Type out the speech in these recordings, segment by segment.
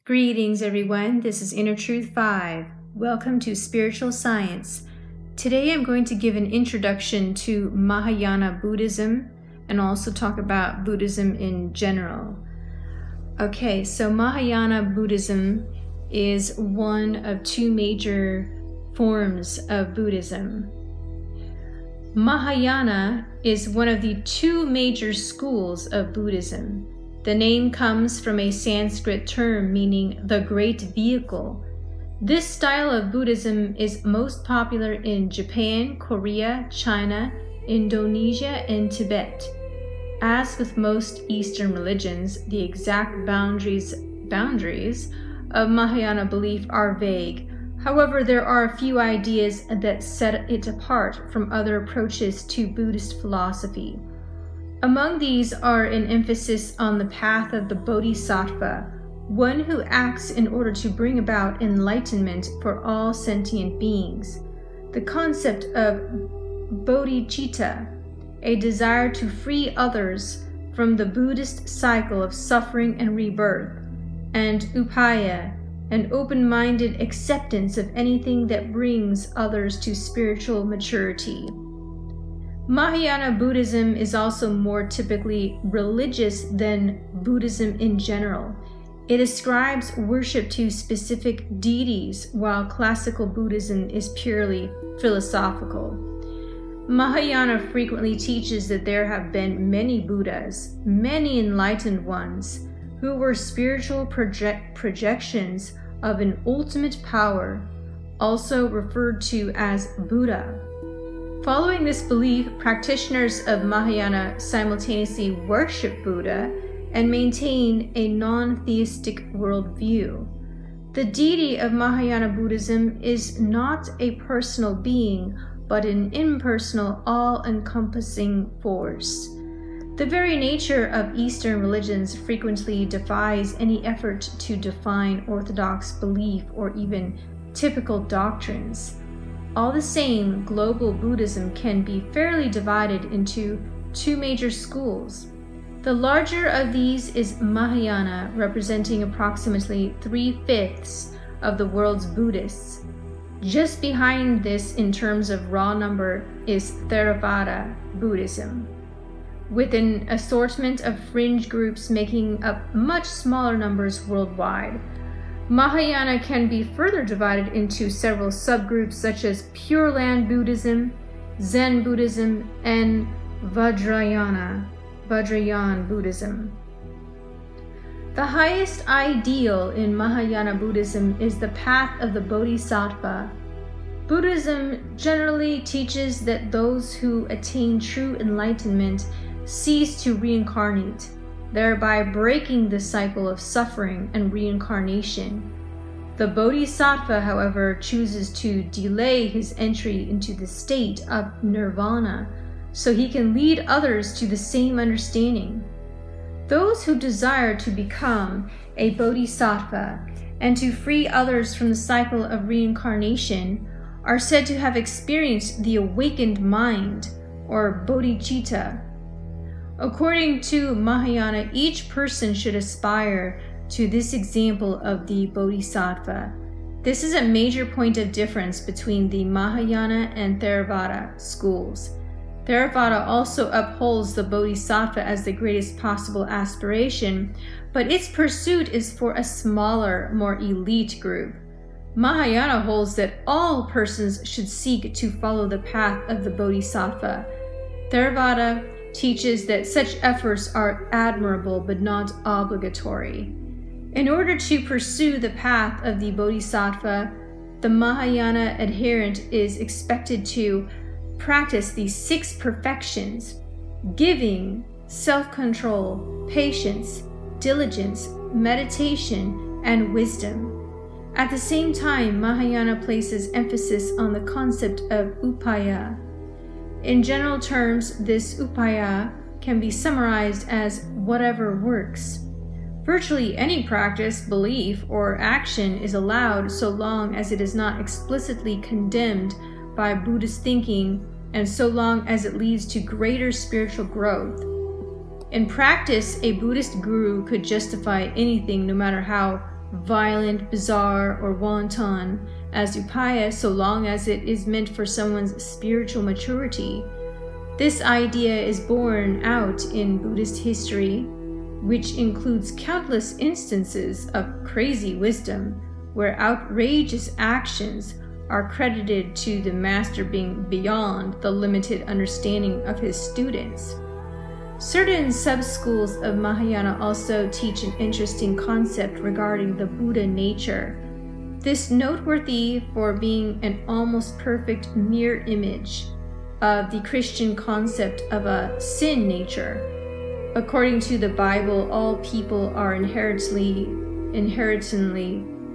Greetings, everyone. This is Inner Truth 5. Welcome to Spiritual Science. Today I'm going to give an introduction to Mahayana Buddhism and also talk about Buddhism in general. Okay, so Mahayana Buddhism is one of two major forms of Buddhism. Mahayana is one of the two major schools of Buddhism. The name comes from a Sanskrit term meaning the great vehicle. This style of Buddhism is most popular in Japan, Korea, China, Indonesia, and Tibet. As with most Eastern religions, the exact boundaries of Mahayana belief are vague. However, there are a few ideas that set it apart from other approaches to Buddhist philosophy. Among these are an emphasis on the path of the Bodhisattva, one who acts in order to bring about enlightenment for all sentient beings. The concept of bodhicitta, a desire to free others from the Buddhist cycle of suffering and rebirth, and upaya, an open-minded acceptance of anything that brings others to spiritual maturity. Mahayana Buddhism is also more typically religious than Buddhism in general. It ascribes worship to specific deities, while classical Buddhism is purely philosophical. Mahayana frequently teaches that there have been many Buddhas, many enlightened ones, who were spiritual projections of an ultimate power, also referred to as Buddha. Following this belief, practitioners of Mahayana simultaneously worship Buddha and maintain a non-theistic worldview. The deity of Mahayana Buddhism is not a personal being, but an impersonal, all-encompassing force. The very nature of Eastern religions frequently defies any effort to define orthodox belief or even typical doctrines. All the same, global Buddhism can be fairly divided into two major schools. The larger of these is Mahayana, representing approximately 3/5 of the world's Buddhists. Just behind this in terms of raw number is Theravada Buddhism, with an assortment of fringe groups making up much smaller numbers worldwide. Mahayana can be further divided into several subgroups such as Pure Land Buddhism, Zen Buddhism, and Vajrayana Buddhism. The highest ideal in Mahayana Buddhism is the path of the Bodhisattva. Buddhism generally teaches that those who attain true enlightenment cease to reincarnate, thereby breaking the cycle of suffering and reincarnation. The Bodhisattva, however, chooses to delay his entry into the state of nirvana so he can lead others to the same understanding. Those who desire to become a Bodhisattva and to free others from the cycle of reincarnation are said to have experienced the awakened mind, or bodhicitta. According to Mahayana, each person should aspire to this example of the Bodhisattva. This is a major point of difference between the Mahayana and Theravada schools. Theravada also upholds the Bodhisattva as the greatest possible aspiration, but its pursuit is for a smaller, more elite group. Mahayana holds that all persons should seek to follow the path of the Bodhisattva. Theravada teaches that such efforts are admirable but not obligatory. In order to pursue the path of the Bodhisattva, the Mahayana adherent is expected to practice the 6 perfections: giving, self-control, patience, diligence, meditation, and wisdom. At the same time, Mahayana places emphasis on the concept of upaya. In general terms, this upaya can be summarized as whatever works. Virtually any practice, belief, or action is allowed so long as it is not explicitly condemned by Buddhist thinking and so long as it leads to greater spiritual growth. In practice, a Buddhist guru could justify anything no matter how violent, bizarre, or wanton as upaya so long as it is meant for someone's spiritual maturity. This idea is borne out in Buddhist history, which includes countless instances of crazy wisdom, where outrageous actions are credited to the master being beyond the limited understanding of his students. Certain sub-schools of Mahayana also teach an interesting concept regarding the Buddha nature. This noteworthy for being an almost perfect mirror image of the Christian concept of a sin nature. According to the Bible, all people are inherently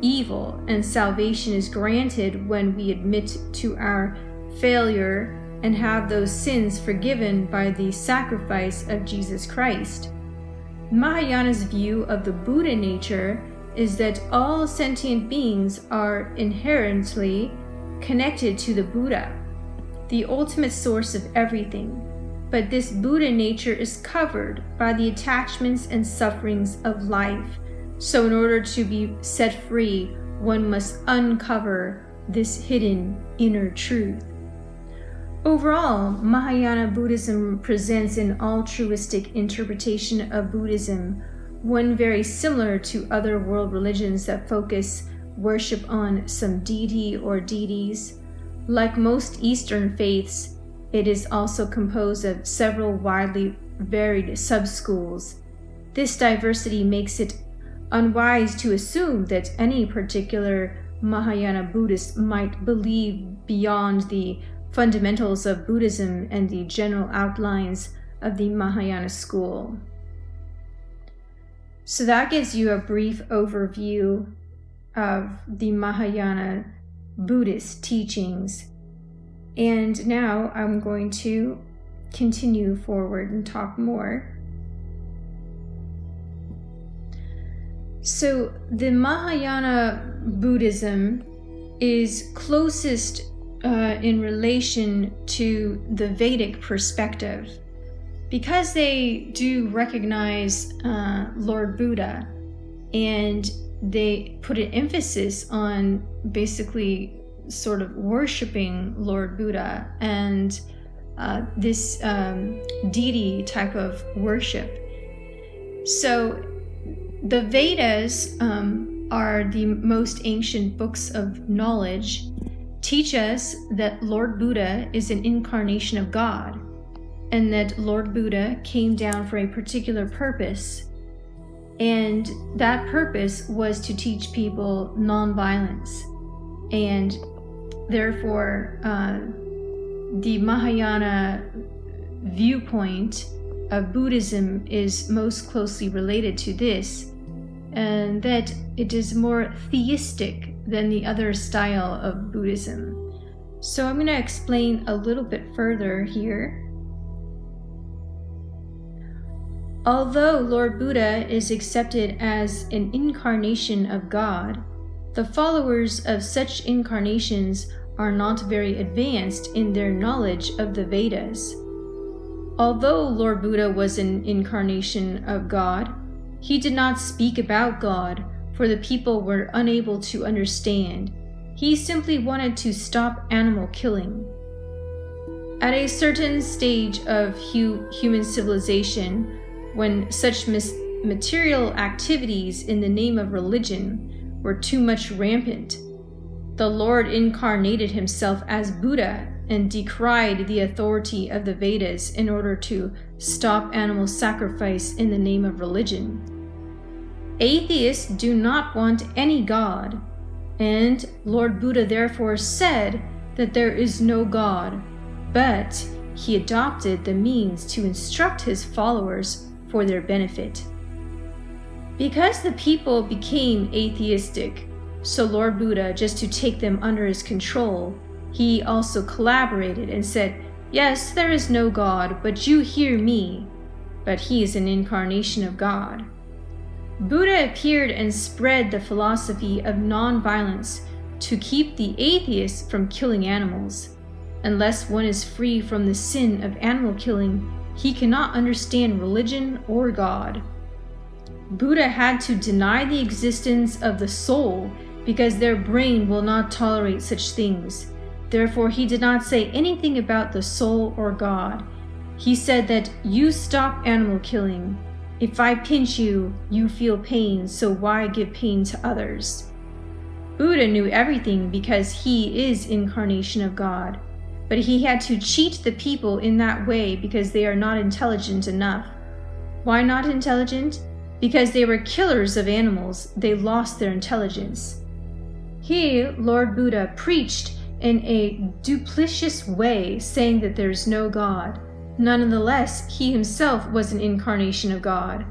evil, and salvation is granted when we admit to our failure and have those sins forgiven by the sacrifice of Jesus Christ. Mahayana's view of the Buddha nature is that all sentient beings are inherently connected to the Buddha, the ultimate source of everything. But this Buddha nature is covered by the attachments and sufferings of life. So in order to be set free, one must uncover this hidden inner truth. Overall, Mahayana Buddhism presents an altruistic interpretation of Buddhism, one very similar to other world religions that focus worship on some deity or deities. Like most Eastern faiths, it is also composed of several widely varied sub-schools. This diversity makes it unwise to assume that any particular Mahayana Buddhist might believe beyond the fundamentals of Buddhism and the general outlines of the Mahayana school. So that gives you a brief overview of the Mahayana Buddhist teachings. And now I'm going to continue forward and talk more. So the Mahayana Buddhism is closest in relation to the Vedic perspective, because they do recognize Lord Buddha, and they put an emphasis on basically sort of worshiping Lord Buddha and this deity type of worship. So the Vedas are the most ancient books of knowledge, teach us that Lord Buddha is an incarnation of God, and that Lord Buddha came down for a particular purpose, and that purpose was to teach people nonviolence. And therefore, the Mahayana viewpoint of Buddhism is most closely related to this, and that it is more theistic than the other style of Buddhism. So I'm going to explain a little bit further here. Although Lord Buddha is accepted as an incarnation of God, the followers of such incarnations are not very advanced in their knowledge of the Vedas. Although Lord Buddha was an incarnation of God, he did not speak about God, for the people were unable to understand. He simply wanted to stop animal killing. At a certain stage of human civilization, when such material activities in the name of religion were too much rampant, the Lord incarnated himself as Buddha and decried the authority of the Vedas in order to stop animal sacrifice in the name of religion. Atheists do not want any God, and Lord Buddha therefore said that there is no God, but he adopted the means to instruct his followers for their benefit. Because the people became atheistic, so Lord Buddha, just to take them under his control, he also collaborated and said, "Yes, there is no God, but you hear me." But he is an incarnation of God. Buddha appeared and spread the philosophy of non-violence to keep the atheists from killing animals. Unless one is free from the sin of animal killing, he cannot understand religion or God. Buddha had to deny the existence of the soul because their brain will not tolerate such things. Therefore, he did not say anything about the soul or God. He said that you stop animal killing. If I pinch you, you feel pain, so why give pain to others? Buddha knew everything because he is incarnation of God. But he had to cheat the people in that way because they are not intelligent enough. Why not intelligent? Because they were killers of animals. They lost their intelligence. He, Lord Buddha, preached in a duplicitous way, saying that there is no God. Nonetheless, he himself was an incarnation of God.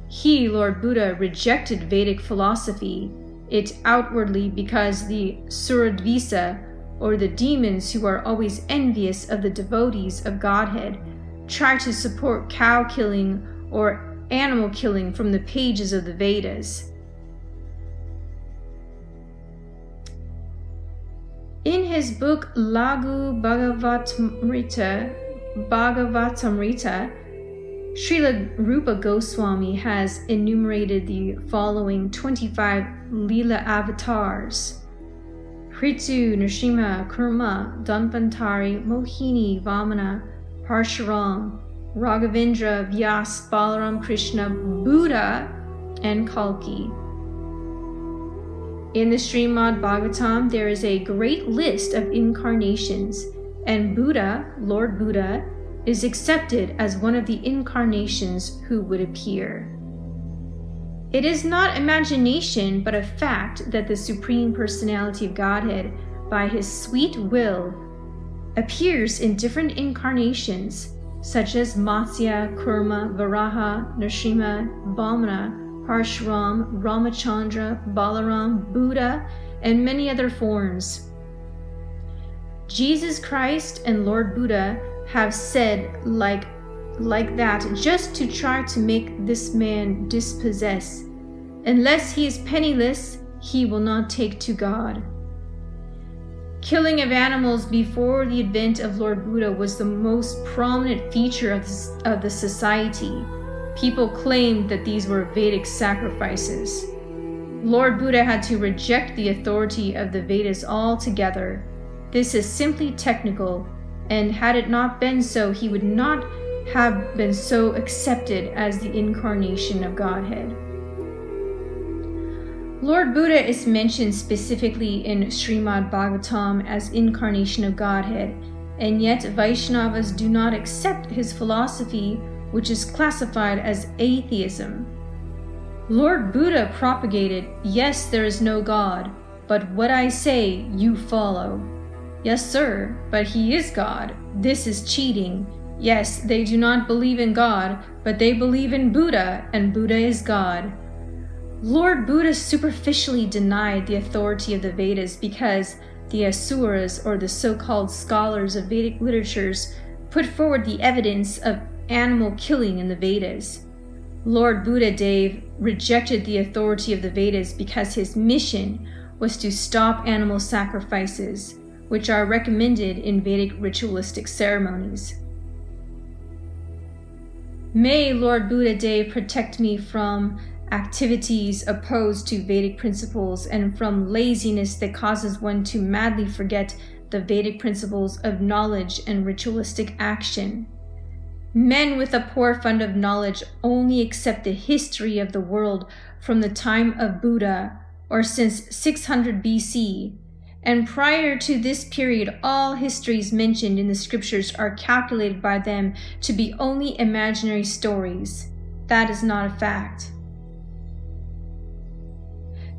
He, Lord Buddha, rejected Vedic philosophy, it outwardly because the Suradvisa, or the demons who are always envious of the devotees of Godhead, try to support cow killing or animal killing from the pages of the Vedas. In his book Lagu Bhagavatamrita, Srila Rupa Goswami has enumerated the following 25 Leela avatars: Ritu, Nrsimha, Kurma, Dhanvantari, Mohini, Vamana, Parshuram, Raghavendra, Vyas, Balaram, Krishna, Buddha, and Kalki. In the Srimad Bhagavatam, there is a great list of incarnations, and Buddha, Lord Buddha, is accepted as one of the incarnations who would appear. It is not imagination, but a fact that the Supreme Personality of Godhead, by his sweet will, appears in different incarnations, such as Matsya, Kurma, Varaha, Nrsimha, Vamana, Parshuram, Ramachandra, Balaram, Buddha, and many other forms. Jesus Christ and Lord Buddha have said like that just to try to make this man dispossess. Unless he is penniless, he will not take to God. Killing of animals before the advent of Lord Buddha was the most prominent feature of the society. People claimed that these were Vedic sacrifices. Lord Buddha had to reject the authority of the Vedas altogether. This is simply technical, and had it not been so, he would not have been so accepted as the incarnation of Godhead. Lord Buddha is mentioned specifically in Srimad Bhagavatam as incarnation of Godhead, and yet Vaishnavas do not accept his philosophy, which is classified as atheism. Lord Buddha propagated, yes, there is no God, but what I say, you follow. Yes, sir, but he is God. This is cheating. Yes, they do not believe in God, but they believe in Buddha, and Buddha is God. Lord Buddha superficially denied the authority of the Vedas because the Asuras, or the so-called scholars of Vedic literatures, put forward the evidence of animal killing in the Vedas. Lord Buddha Dev rejected the authority of the Vedas because his mission was to stop animal sacrifices, which are recommended in Vedic ritualistic ceremonies. May Lord Buddha Dev protect me from activities opposed to Vedic principles and from laziness that causes one to madly forget the Vedic principles of knowledge and ritualistic action. Men with a poor fund of knowledge only accept the history of the world from the time of Buddha, or since 600 BC, and prior to this period all histories mentioned in the scriptures are calculated by them to be only imaginary stories. That is not a fact.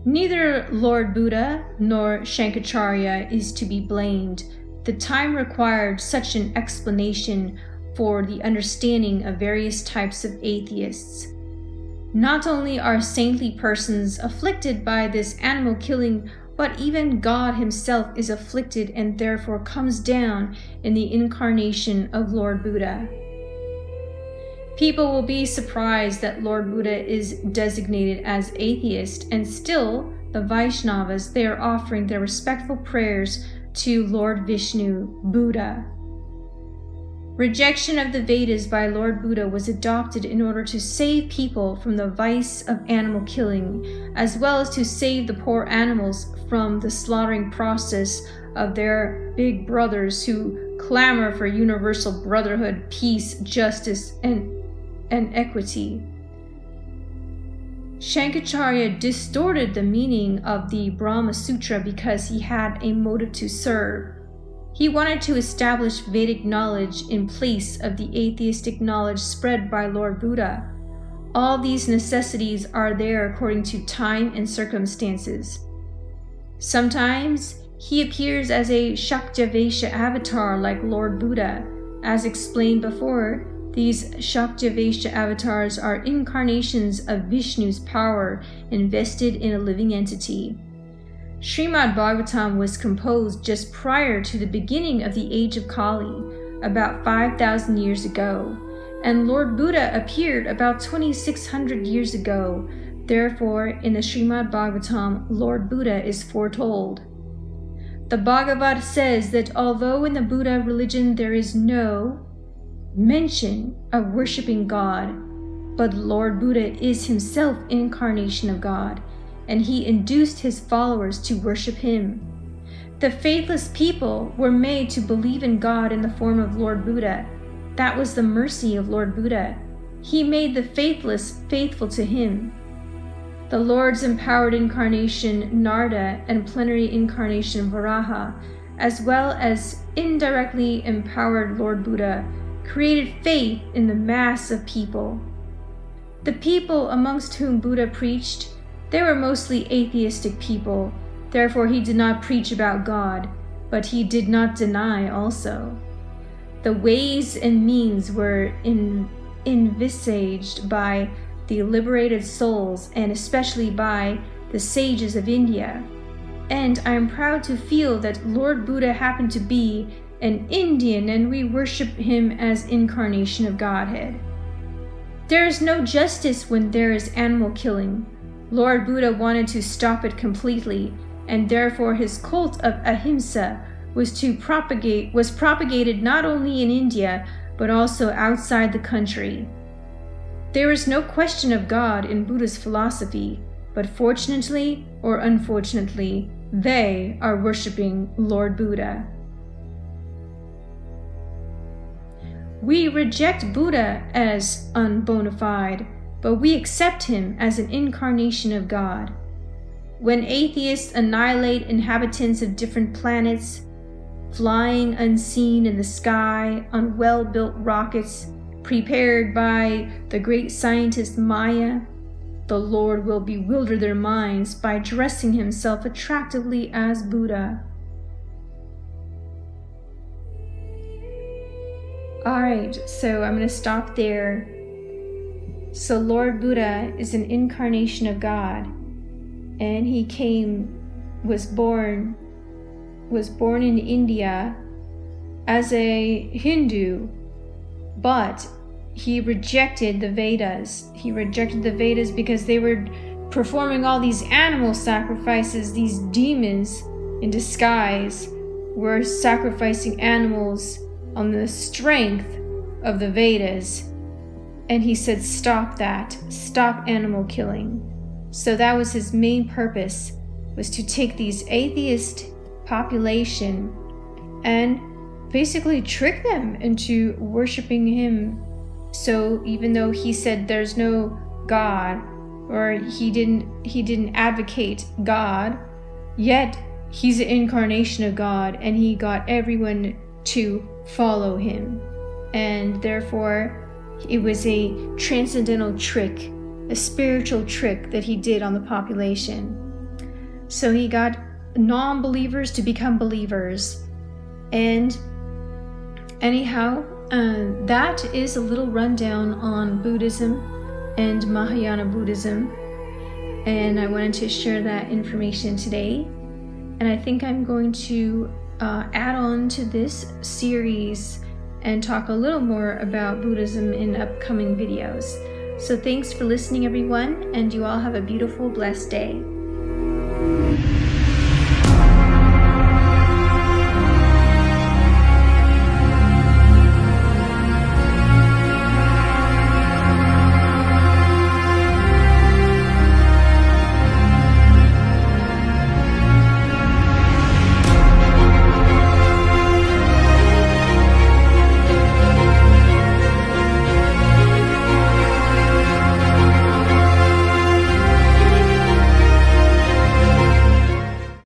Neither Lord Buddha nor Shankaracharya is to be blamed. The time required such an explanation for the understanding of various types of atheists. Not only are saintly persons afflicted by this animal killing, but even God himself is afflicted and therefore comes down in the incarnation of Lord Buddha. People will be surprised that Lord Buddha is designated as atheist, and still the Vaishnavas, they are offering their respectful prayers to Lord Vishnu, Buddha. Rejection of the Vedas by Lord Buddha was adopted in order to save people from the vice of animal killing, as well as to save the poor animals from the slaughtering process of their big brothers who clamor for universal brotherhood, peace, justice, and equity. Shankaracharya distorted the meaning of the Brahma Sutra because he had a motive to serve. He wanted to establish Vedic knowledge in place of the atheistic knowledge spread by Lord Buddha. All these necessities are there according to time and circumstances. Sometimes he appears as a Shaktavesha avatar like Lord Buddha. As explained before, these Shaktavesha avatars are incarnations of Vishnu's power invested in a living entity. Srimad Bhagavatam was composed just prior to the beginning of the age of Kali, about 5,000 years ago, and Lord Buddha appeared about 2,600 years ago. Therefore, in the Srimad Bhagavatam, Lord Buddha is foretold. The Bhagavad says that although in the Buddha religion there is no mention of worshipping God, but Lord Buddha is himself incarnation of God, and he induced his followers to worship him. The faithless people were made to believe in God in the form of Lord Buddha. That was the mercy of Lord Buddha. He made the faithless faithful to him. The Lord's empowered incarnation Narada and plenary incarnation Varaha, as well as indirectly empowered Lord Buddha, created faith in the mass of people. The people amongst whom Buddha preached, they were mostly atheistic people. Therefore he did not preach about God, but he did not deny also. The ways and means were envisaged by the liberated souls, and especially by the sages of India. And I am proud to feel that Lord Buddha happened to be an Indian, and we worship him as incarnation of Godhead. There is no justice when there is animal killing. Lord Buddha wanted to stop it completely, and therefore his cult of ahimsa was propagated not only in India, but also outside the country. There is no question of God in Buddha's philosophy, but fortunately or unfortunately, they are worshipping Lord Buddha. We reject Buddha as unbona fide, but we accept him as an incarnation of God. When atheists annihilate inhabitants of different planets, flying unseen in the sky on well-built rockets prepared by the great scientist Maya, the Lord will bewilder their minds by dressing himself attractively as Buddha. Alright, so I'm going to stop there. So Lord Buddha is an incarnation of God, and he was born in India as a Hindu, but he rejected the Vedas. He rejected the Vedas because they were performing all these animal sacrifices. These demons in disguise were sacrificing animals on the strength of the Vedas. And he said, stop that. Stop animal killing. So that was his main purpose, was to take these atheist population and basically trick them into worshiping him. So even though he said there's no God, or he didn't advocate God, yet he's an incarnation of God, and he got everyone to follow him. And therefore it was a transcendental trick, a spiritual trick that he did on the population. So he got non-believers to become believers. And anyhow, that is a little rundown on Buddhism and Mahayana Buddhism. And I wanted to share that information today. And I think I'm going to add on to this series and talk a little more about Buddhism in upcoming videos. So thanks for listening, everyone, and you all have a beautiful, blessed day.